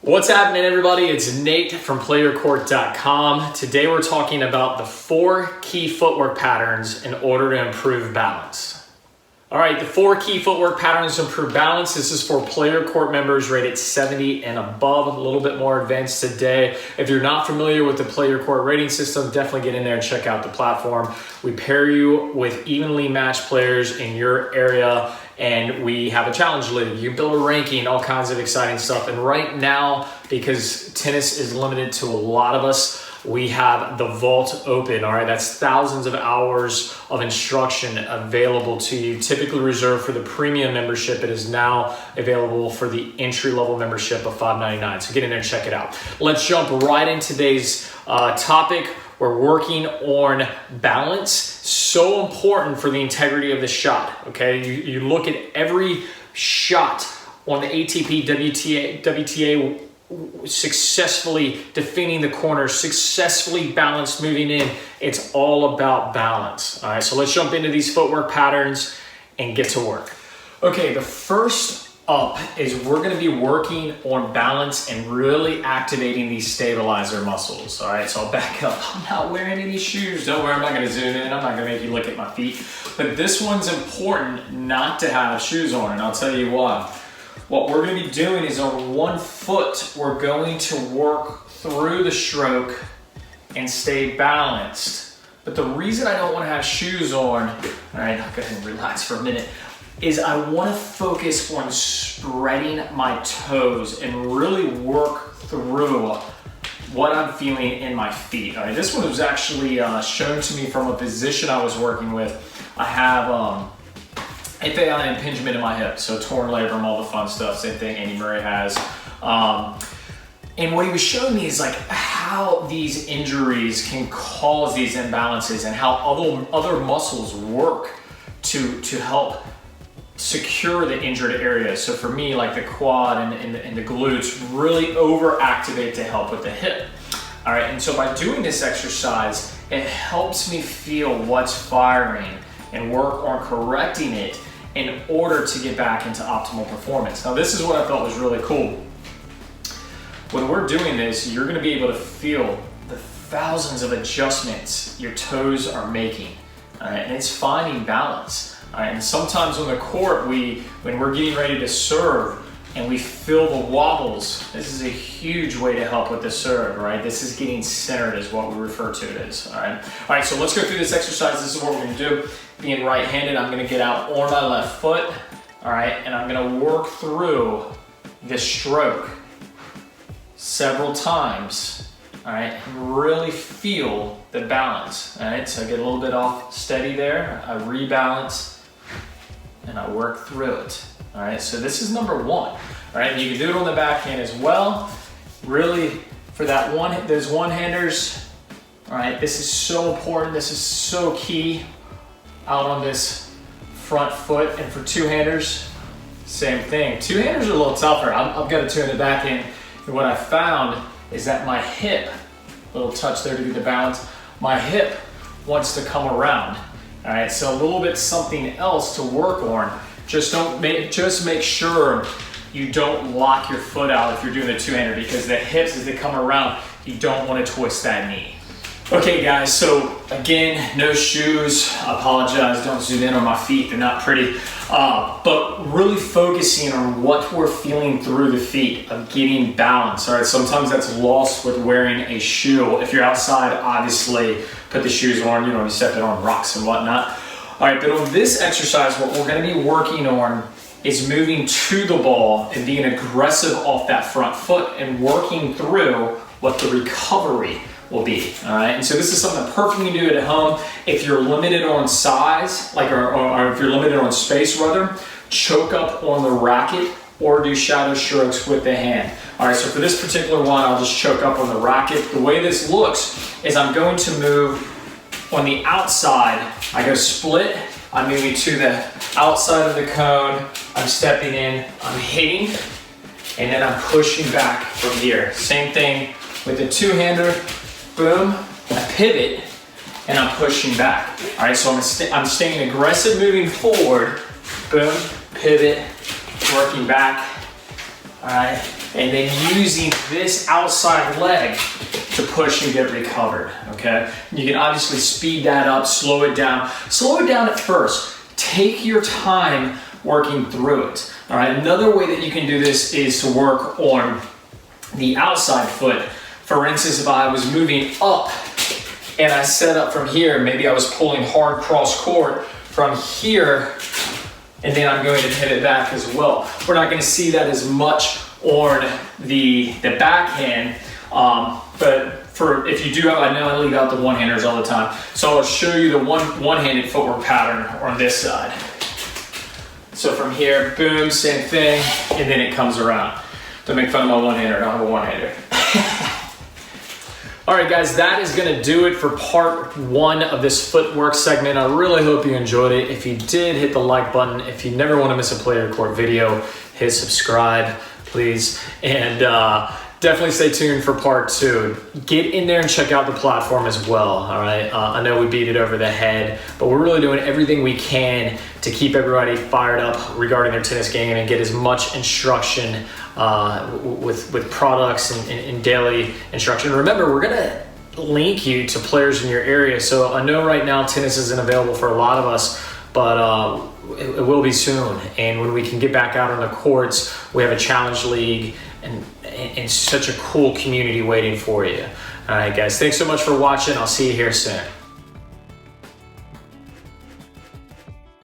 What's happening, everybody? It's Nate from PlayYourCourt.com. Today we're talking about the 4 key footwork patterns in order to improve balance. All right, the 4 key footwork patterns to improve balance. This is for PlayYourCourt members rated 70 and above, a little bit more advanced today. If you're not familiar with the PlayYourCourt rating system, definitely get in there and check out the platform. We pair you with evenly matched players in your area, and we have a challenge league. You build a ranking, all kinds of exciting stuff. And right now, because tennis is limited to a lot of us, we have the vault open. All right, that's thousands of hours of instruction available to you, typically reserved for the premium membership. It is now available for the entry-level membership of $5.99. So get in there and check it out. Let's jump right into today's topic. We're working on balance. So important for the integrity of the shot, okay? You look at every shot on the ATP, WTA, successfully defending the corner, successfully balanced moving in. It's all about balance. All right, so let's jump into these footwork patterns and get to work. Okay, the first up is we're going to be working on balance and really activating these stabilizer muscles. All right, so I'll back up. I'm not wearing any shoes. Don't worry, I'm not going to zoom in. I'm not going to make you look at my feet. But this one's important not to have shoes on, and I'll tell you why. What we're going to be doing is on one foot, we're going to work through the stroke and stay balanced. But the reason I don't want to have shoes on, all right, I'll go ahead and relax for a minute, is I want to focus on spreading my toes and really work through what I'm feeling in my feet. All right, this one was actually shown to me from a physician I was working with. I have FAI impingement in my hip, so torn labrum, all the fun stuff, same thing Andy Murray has. And what he was showing me is like how these injuries can cause these imbalances and how other muscles work to help secure the injured areas. So for me, like the quad and the glutes really overactivate to help with the hip. All right, and so by doing this exercise, it helps me feel what's firing and work on correcting it in order to get back into optimal performance. Now, this is what I thought was really cool. When we're doing this, you're gonna be able to feel the thousands of adjustments your toes are making, all right? And it's finding balance. All right, and sometimes on the court, when we're getting ready to serve and we feel the wobbles, this is a huge way to help with the serve, right? This is getting centered is what we refer to it as, all right? All right, so let's go through this exercise. This is what we're gonna do. Being right-handed, I'm gonna get out on my left foot, all right? And I'm gonna work through the stroke several times, all right? And really feel the balance, all right? So I get a little bit off steady there, I rebalance, and I work through it. All right, so this is number 1. All right, you can do it on the backhand as well. Really, for that those one-handers, all right, this is so important. This is so key out on this front foot. And for two-handers, same thing. Two-handers are a little tougher. I've got a two-handed backhand, and what I found is that my hip, little touch there to get the balance, my hip wants to come around. All right, so a little bit something else to work on. Just make sure you don't lock your foot out if you're doing a two-hander, because the hips, as they come around, you don't want to twist that knee. Okay, guys, so again, no shoes. I apologize, don't zoom in on my feet, they're not pretty. But really focusing on what we're feeling through the feet, of getting balance, all right? Sometimes that's lost with wearing a shoe. If you're outside, obviously, put the shoes on, you step it on rocks and whatnot. All right, but on this exercise, what we're gonna be working on is moving to the ball and being aggressive off that front foot and working through what the recovery will be, all right? And so this is something that perfectly you can do it at home. If you're limited on size, or if you're limited on space rather, choke up on the racket or do shadow strokes with the hand. All right, so for this particular one, I'll just choke up on the racket. The way this looks is I'm going to move on the outside. I go split, I'm moving to the outside of the cone, I'm stepping in, I'm hitting, and then I'm pushing back from here. Same thing with the two-hander, boom, I pivot, and I'm pushing back. All right, so I'm staying aggressive moving forward, boom, pivot, working back, all right? And then using this outside leg to push and get recovered, okay? You can obviously speed that up, slow it down. Slow it down at first. Take your time working through it, all right? Another way that you can do this is to work on the outside foot. For instance, if I was moving up and I set up from here, maybe I was pulling hard cross court from here, and then I'm going to hit it back as well. We're not going to see that as much on the backhand, but if you do have, I know I leave out the one-handers all the time, so I'll show you the one-handed footwork pattern on this side. So from here, boom, same thing, and then it comes around. Don't make fun of my one-hander, I don't have a one-hander. All right, guys, that is gonna do it for part 1 of this footwork segment. I really hope you enjoyed it. If you did, hit the like button. If you never wanna miss a Play Your Court video, hit subscribe, please. And definitely stay tuned for part 2. Get in there and check out the platform as well, all right? I know we beat it over the head, but we're really doing everything we can to keep everybody fired up regarding their tennis game and get as much instruction with products and daily instruction. Remember, we're gonna link you to players in your area. So I know right now tennis isn't available for a lot of us, but it will be soon. And when we can get back out on the courts, we have a challenge league and such a cool community waiting for you. All right, guys, thanks so much for watching. I'll see you here soon.